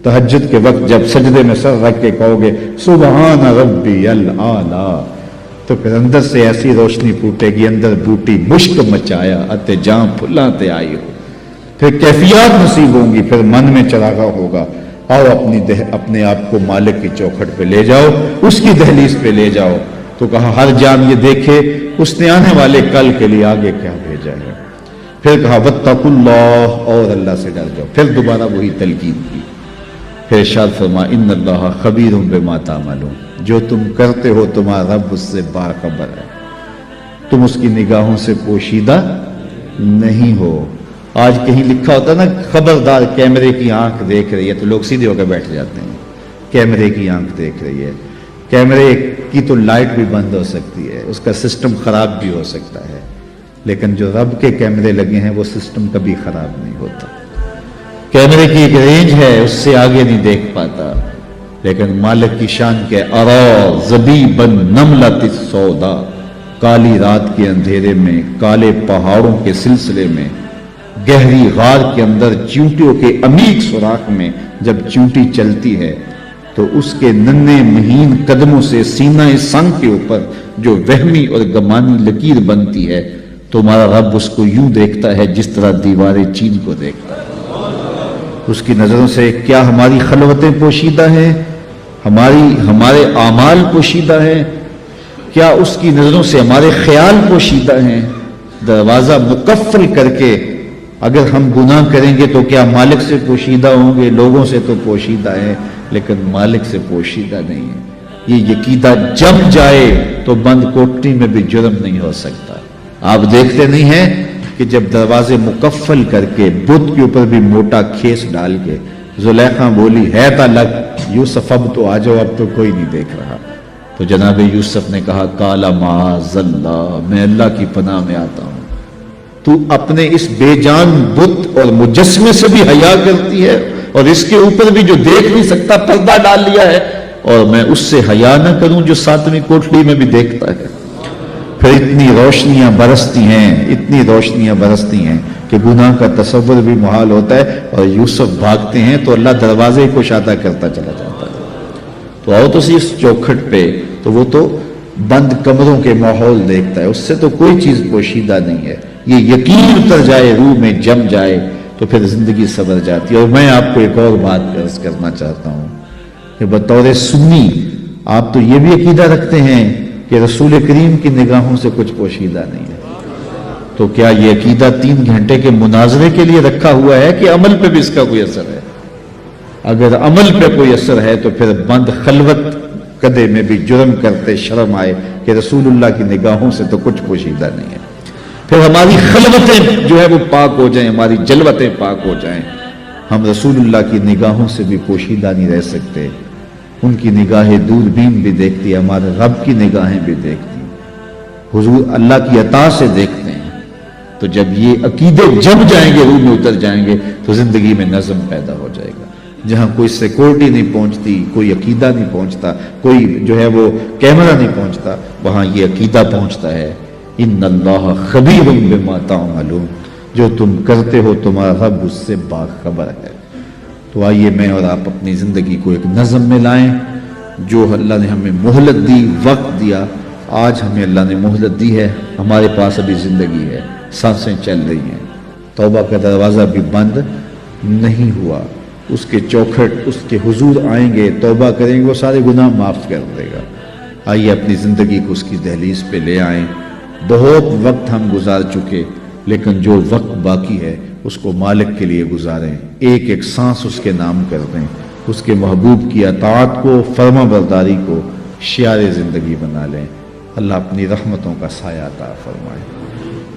تہجد کے وقت جب سجدے میں سر رکھ کے کہو گے سبحان ربی الاعلی، تو پھر اندر سے ایسی روشنی پھوٹے گی، اندر بوٹی مشک مچایا اتے جاں پھلاں تے آئی ہو، پھر کیفیات نصیب ہوں گی، پھر من میں چراغا ہوگا، آؤ اپنے آپ کو مالک کی چوکھٹ پہ لے جاؤ، اس کی دہلیز پہ لے جاؤ۔ تو کہا ہر جان یہ دیکھے اس نے آنے والے کل کے لیے آگے کیا بھیجا ہے۔ پھر کہا واتقوا اللہ، اور اللہ سے ڈر جاؤ، پھر دوبارہ وہی تلقین کی۔ پھر ارشاد فرما ان اللہ خبیر بما تعملون، جو تم کرتے ہو تمہارا رب اس سے باخبر ہے، تم اس کی نگاہوں سے پوشیدہ نہیں ہو۔ آج کہیں لکھا ہوتا نا خبردار کیمرے کی آنکھ دیکھ رہی ہے، تو لوگ سیدھے ہو کے بیٹھ جاتے ہیں، کیمرے کی آنکھ دیکھ رہی ہے۔ کیمرے کی تو لائٹ بھی بند ہو سکتی ہے، اس کا سسٹم خراب بھی ہو سکتا ہے، لیکن جو رب کے کیمرے لگے ہیں وہ سسٹم کبھی خراب نہیں ہوتا۔ کیمرے کی ایک رینج ہے، اس سے آگے نہیں دیکھ پاتا، لیکن مالک کی شان کے ارا زبیبا نملۃ السودا، کالی رات کے اندھیرے میں، کالے پہاڑوں کے سلسلے میں، گہری غار کے اندر چیونٹیوں کے عمیق سوراخ میں جب چیونٹی چلتی ہے تو اس کے ننھے مہین قدموں سے سینہ سنگ کے اوپر جو وہمی اور گمانی لکیر بنتی ہے، تمہارا رب اس کو یوں دیکھتا ہے جس طرح دیوار چین کو دیکھتا ہے۔ اس کی نظروں سے کیا ہماری خلوتیں پوشیدہ ہیں، ہمارے اعمال پوشیدہ ہیں، کیا اس کی نظروں سے ہمارے خیال پوشیدہ ہیں؟ دروازہ مقفل کر کے اگر ہم گناہ کریں گے تو کیا مالک سے پوشیدہ ہوں گے؟ لوگوں سے تو پوشیدہ ہیں، لیکن مالک سے پوشیدہ نہیں ہے۔ یہ عقیدہ جم جائے تو بند کوٹری میں بھی جرم نہیں ہو سکتا۔ آپ دیکھتے نہیں ہیں کہ جب دروازے مقفل کر کے بت کے اوپر بھی موٹا کھیس ڈال کے زلیخا بولی ہے تا لگ یوسف اب تو آ جاؤ، اب تو کوئی نہیں دیکھ رہا، تو جناب یوسف نے کہا کالا معاذ اللہ، میں اللہ کی پناہ میں آتا ہوں، تو اپنے اس بے جان بت اور مجسمے سے بھی حیا کرتی ہے، اور اس کے اوپر بھی جو دیکھ نہیں سکتا پردہ ڈال لیا ہے، اور میں اس سے حیا نہ کروں جو ساتویں کوٹڑی میں بھی دیکھتا ہے۔ پھر اتنی روشنیاں برستی ہیں کہ گناہ کا تصور بھی محال ہوتا ہے، اور یوسف بھاگتے ہیں تو اللہ دروازے کو شادہ کرتا چلا جاتا ہے۔ تو آؤ تو اس چوکھٹ پہ، تو وہ تو بند کمروں کے ماحول دیکھتا ہے، اس سے تو کوئی چیز پوشیدہ نہیں ہے۔ یہ یقین اتر جائے، روح میں جم جائے، تو پھر زندگی سنور جاتی ہے۔ اور میں آپ کو ایک اور بات عرض کرنا چاہتا ہوں کہ بطور سنی آپ تو یہ بھی عقیدہ رکھتے ہیں کہ رسول کریم کی نگاہوں سے کچھ پوشیدہ نہیں ہے، تو کیا یہ عقیدہ 3 گھنٹے کے مناظرے کے لیے رکھا ہوا ہے کہ عمل پہ بھی اس کا کوئی اثر ہے؟ اگر عمل پہ کوئی اثر ہے تو پھر بند خلوت کدے میں بھی جرم کرتے شرم آئے کہ رسول اللہ کی نگاہوں سے تو کچھ پوشیدہ نہیں ہے۔ پھر ہماری خلوتیں جو ہے وہ پاک ہو جائیں، ہماری جلوتیں پاک ہو جائیں، ہم رسول اللہ کی نگاہوں سے بھی پوشیدہ نہیں رہ سکتے۔ ان کی نگاہیں دوربین بھی دیکھتی ہے، ہمارے رب کی نگاہیں بھی دیکھتی ہیں، حضور اللہ کی عطا سے دیکھتے ہیں۔ تو جب یہ عقیدے جم جائیں گے، روح میں اتر جائیں گے، تو زندگی میں نظم پیدا ہو جائے گا۔ جہاں کوئی سیکورٹی نہیں پہنچتی، کوئی عقیدہ نہیں پہنچتا، کوئی جو ہے وہ کیمرہ نہیں پہنچتا، وہاں یہ عقیدہ پہنچتا ہے ان اللہ خبیر بما تعملون، جو تم کرتے ہو تمہارا رب اس سے باخبر ہے۔ تو آئیے میں اور آپ اپنی زندگی کو ایک نظم میں لائیں۔ جو اللہ نے ہمیں مہلت دی، وقت دیا، آج ہمیں اللہ نے مہلت دی ہے، ہمارے پاس ابھی زندگی ہے، سانسیں چل رہی ہیں، توبہ کا دروازہ بھی بند نہیں ہوا، اس کے چوکھٹ اس کے حضور آئیں گے، توبہ کریں گے، وہ سارے گناہ معاف کر دے گا۔ آئیے اپنی زندگی کو اس کی دہلیز پہ لے آئیں۔ بہت وقت ہم گزار چکے، لیکن جو وقت باقی ہے اس کو مالک کے لیے گزاریں، ایک ایک سانس اس کے نام کر دیں، اس کے محبوب کی اطاعت کو، فرما برداری کو شعار زندگی بنا لیں۔ اللہ اپنی رحمتوں کا سایہ عطا فرمائے۔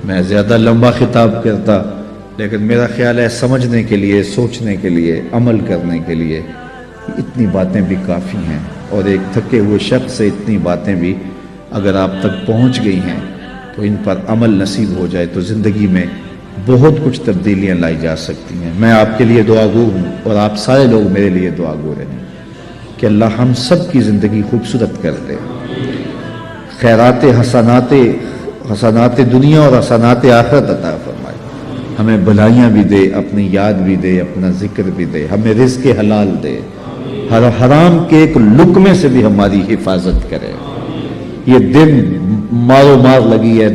میں زیادہ لمبا خطاب کرتا، لیکن میرا خیال ہے سمجھنے کے لیے، سوچنے کے لیے، عمل کرنے کے لیے اتنی باتیں بھی کافی ہیں، اور ایک تھکے ہوئے شخص سے اتنی باتیں بھی اگر آپ تک پہنچ گئی ہیں تو ان پر عمل نصیب ہو جائے تو زندگی میں بہت کچھ تبدیلیاں لائی جا سکتی ہیں۔ میں آپ کے لیے دعا گو ہوں، اور آپ سارے لوگ میرے لیے دعا گو رہیں کہ اللہ ہم سب کی زندگی خوبصورت کر دے، خیرات حسنات دنیا اور حسنات آخرت عطا فرمائے، ہمیں بھلائیاں بھی دے، اپنی یاد بھی دے، اپنا ذکر بھی دے، ہمیں رزق حلال دے، حرام کے ایک لقمے سے بھی ہماری حفاظت کرے۔ یہ دن مارو مار لگی ہے،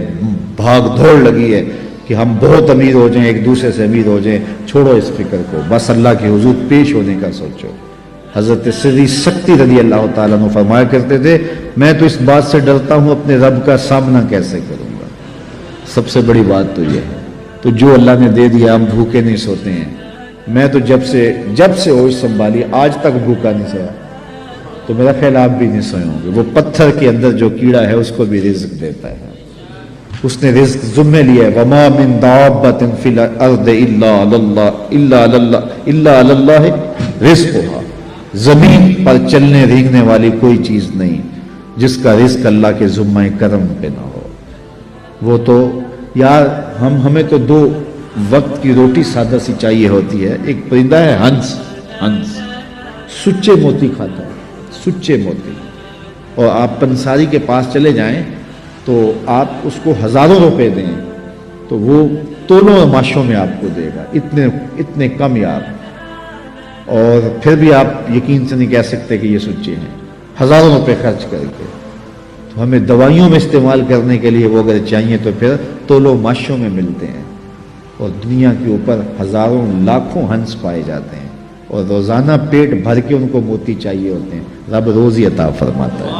بھاگ دوڑ لگی ہے کہ ہم بہت امیر ہو جائیں، ایک دوسرے سے امیر ہو جائیں، چھوڑو اس فکر کو، بس اللہ کے حضور پیش ہونے کا سوچو۔ حضرت سری سکتی رضی اللہ تعالیٰ عنہ فرمایا کرتے تھے، میں تو اس بات سے ڈرتا ہوں اپنے رب کا سامنا کیسے کروں گا۔ سب سے بڑی بات تو یہ ہے، تو جو اللہ نے دے دیا ہم بھوکے نہیں سوتے ہیں۔ میں تو جب سے ہوش سنبھالی آج تک بھوکا نہیں سویا، تو میرا خیال آپ بھی نہیں سوئے ہوں گے۔ وہ پتھر کے اندر جو کیڑا ہے اس کو بھی رزق دیتا ہے، اس نے رزق ذمہ لیا ہے۔ وَمَا مِن دَابَّةٍ فِي الْأَرْضِ إِلَّا عَلَى اللَّهِ رِزْقُهَا، زمین پر چلنے رینگنے والی کوئی چیز نہیں جس کا رزق اللہ کے ذمہ کرم پہ نہ ہو۔ وہ تو یار ہمیں تو 2 وقت کی روٹی سادہ سی چاہیے ہوتی ہے۔ ایک پرندہ ہے ہنس سچے موتی کھاتا ہے، سچے موتی، اور آپ پنساری کے پاس چلے جائیں تو آپ اس کو ہزاروں روپے دیں تو وہ تولوں اور ماشوں میں آپ کو دے گا، اتنے کم یاب، اور پھر بھی آپ یقین سے نہیں کہہ سکتے کہ یہ سچے ہیں، ہزاروں روپے خرچ کر کے۔ تو ہمیں دوائیوں میں استعمال کرنے کے لیے وہ اگر چاہیے تو پھر تولوں ماشوں میں ملتے ہیں، اور دنیا کے اوپر ہزاروں لاکھوں ہنس پائے جاتے ہیں، اور روزانہ پیٹ بھر کے ان کو موتی چاہیے ہوتے ہیں۔ رب روزی عطا فرماتا ہے،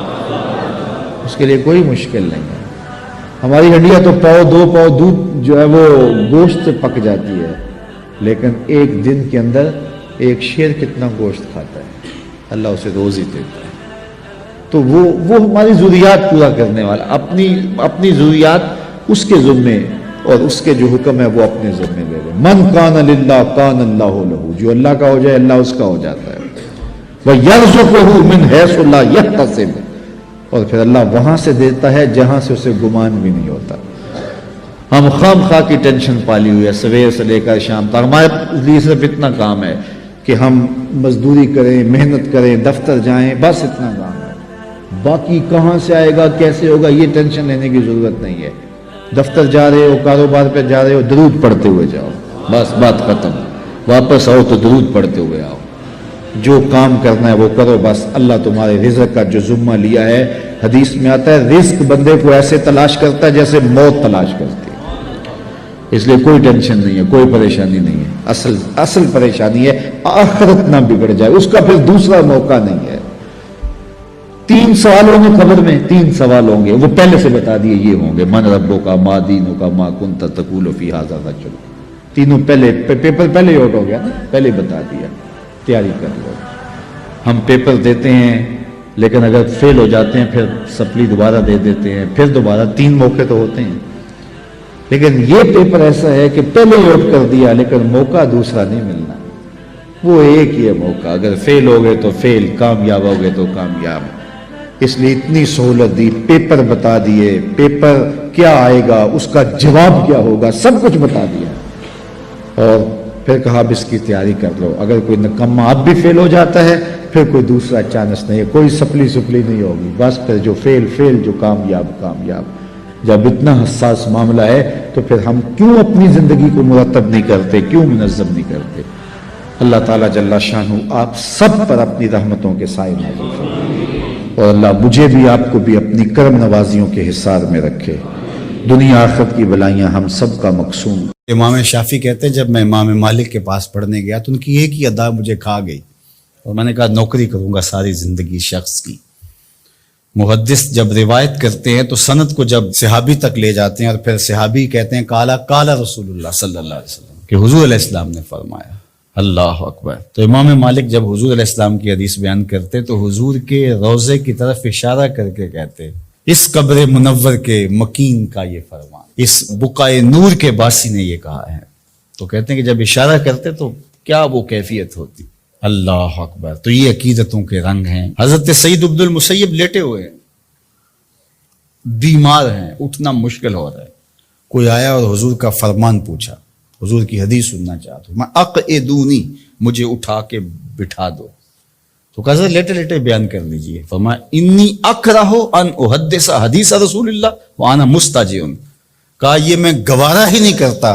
اس کے لیے کوئی مشکل نہیں ہے۔ ہماری ہڈیاں تو پاؤ 2 پاؤ دودھ جو ہے وہ گوشت سے پک جاتی ہے، لیکن ایک دن کے اندر ایک شیر کتنا گوشت کھاتا ہے، اللہ اسے روزی دیتا ہے۔ تو وہ ہماری ضروریات پورا کرنے والا، اپنی ضروریات اس کے ذمے، اور اس کے جو حکم ہے وہ اپنے ذمے لے لے۔ من کان للہ کان اللہ لہ، جو اللہ کا ہو جائے اللہ اس کا ہو جاتا ہے۔ وَيَرْزُقُهُ مِنْ حَيْثُ لَا يَحْتَسِبُ، اور پھر اللہ وہاں سے دیتا ہے جہاں سے اسے گمان بھی نہیں ہوتا۔ ہم خام خواہ کی ٹینشن پالی ہوئی ہے سویر سے لے کر شام تک، ہمارے لیے صرف اتنا کام ہے کہ ہم مزدوری کریں، محنت کریں، دفتر جائیں، بس اتنا کام ہے۔ باقی کہاں سے آئے گا، کیسے ہوگا، یہ ٹینشن لینے کی ضرورت نہیں ہے۔ دفتر جا رہے ہو، کاروبار پہ جا رہے ہو، درود پڑھتے ہوئے جاؤ، بس بات ختم۔ واپس آؤ تو درود پڑھتے ہوئے آؤ، جو کام کرنا ہے وہ کرو، بس اللہ تمہارے رزق کا جو ذمہ لیا ہے، حدیث میں آتا ہے رزق بندے کو ایسے تلاش کرتا ہے جیسے موت تلاش کرتی ہے۔ اس لیے کوئی ٹینشن نہیں ہے، کوئی پریشانی نہیں ہے۔ اصل پریشانی ہے آخرت نہ بگڑ جائے، اس کا پھر دوسرا موقع نہیں ہے۔ 3 سوال ہوں گے قبر میں، 3 سوال ہوں گے، وہ پہلے سے بتا دیے یہ ہوں گے، من ربو کا، ما دینو کا، ما کنت تقول فی ھذا الرجل، تینوں پہلے پیپر پہلے ہی آؤٹ ہو گیا، پہلے بتا دیا، تیاری کر لو۔ ہم پیپر دیتے ہیں لیکن اگر فیل ہو جاتے ہیں پھر سپلی دوبارہ دے دیتے ہیں، پھر دوبارہ 3 موقع تو ہوتے ہیں، لیکن یہ پیپر ایسا ہے کہ پہلے ہی آؤٹ کر دیا لیکن موقع دوسرا نہیں ملنا، وہ ایک ہی ہے موقع، اگر فیل ہو گئے تو فیل، کامیاب ہو گئے تو کامیاب۔ اس لیے اتنی سہولت دی، پیپر بتا دیے، پیپر کیا آئے گا، اس کا جواب کیا ہوگا، سب کچھ بتا دیا، اور پھر کہا اب اس کی تیاری کر لو، اگر کوئی نکما اب بھی فیل ہو جاتا ہے پھر کوئی دوسرا چانس نہیں ہے، کوئی سپلی نہیں ہوگی، بس پھر جو فیل جو کامیاب۔ جب اتنا حساس معاملہ ہے تو پھر ہم کیوں اپنی زندگی کو مرتب نہیں کرتے، کیوں منظم نہیں کرتے؟ اللہ تعالیٰ جل شانہ آپ سب پر اپنی رحمتوں کے سائے نازل فرمائے، اور اللہ مجھے بھی آپ کو بھی اپنی کرم نوازیوں کے حصار میں رکھے، دنیا آخرت کی بلائیاں ہم سب کا مقصود۔ امام شافعی کہتے ہیں جب میں امام مالک کے پاس پڑھنے گیا تو ان کی ایک ہی ادا مجھے کھا گئی، اور میں نے کہا نوکری کروں گا ساری زندگی شخص کی۔ محدث جب روایت کرتے ہیں تو سند کو جب صحابی تک لے جاتے ہیں اور پھر صحابی کہتے ہیں کالا رسول اللہ صلی اللہ علیہ وسلم، کہ حضور علیہ السلام نے فرمایا، اللہ اکبر۔ تو امام مالک جب حضور علیہ السلام کی حدیث بیان کرتے تو حضور کے روضے کی طرف اشارہ کر کے کہتے اس قبر منور کے مکین کا یہ فرمان، اس بقائے نور کے باسی نے یہ کہا ہے۔ تو کہتے ہیں کہ جب اشارہ کرتے تو کیا وہ کیفیت ہوتی، اللہ اکبر۔ تو یہ عقیدتوں کے رنگ ہیں۔ حضرت سعید بن المسیب لیٹے ہوئے ہیں، بیمار ہیں، اٹھنا مشکل ہو رہا ہے، کوئی آیا اور حضور کا فرمان پوچھا، حضور کی حدیث سننا چاہتا ہوں، میں اقعدونی، مجھے اٹھا کے بٹھا دو۔ تو کہا حضرت لیٹے لیٹے بیان کر لیجئے۔ فرمایا انی اکرہ ان احدث حدیث رسول اللہ وانا مستجع، کہا یہ میں گوارا ہی نہیں کرتا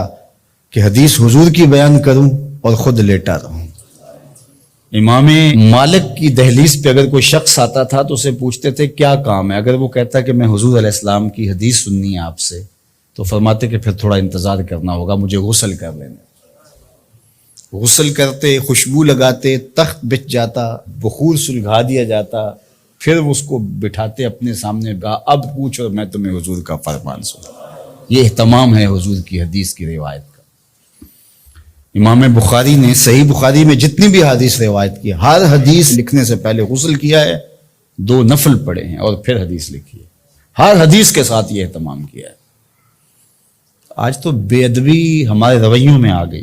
کہ حدیث حضور کی بیان کروں اور خود لیٹا رہوں. امام مالک کی دہلیز پہ اگر کوئی شخص آتا تھا تو اسے پوچھتے تھے کیا کام ہے. اگر وہ کہتا کہ میں حضور علیہ السلام کی حدیث سننی ہے آپ سے, تو فرماتے کہ پھر تھوڑا انتظار کرنا ہوگا, مجھے غسل کر لینے. غسل کرتے, خوشبو لگاتے, تخت بچھ جاتا, بخور سلگھا دیا جاتا, پھر اس کو بٹھاتے اپنے سامنے, کہا اب پوچھ اور میں تمہیں حضور کا فرمان سنا. یہ اہتمام ہے حضور کی حدیث کی روایت کا. امام بخاری نے صحیح بخاری میں جتنی بھی حدیث روایت کی, ہر حدیث لکھنے سے پہلے غسل کیا ہے, 2 نفل پڑھے ہیں اور پھر حدیث لکھی ہے. ہر حدیث کے ساتھ یہ اہتمام کیا ہے. آج تو بے ادبی ہمارے رویوں میں آ گئی.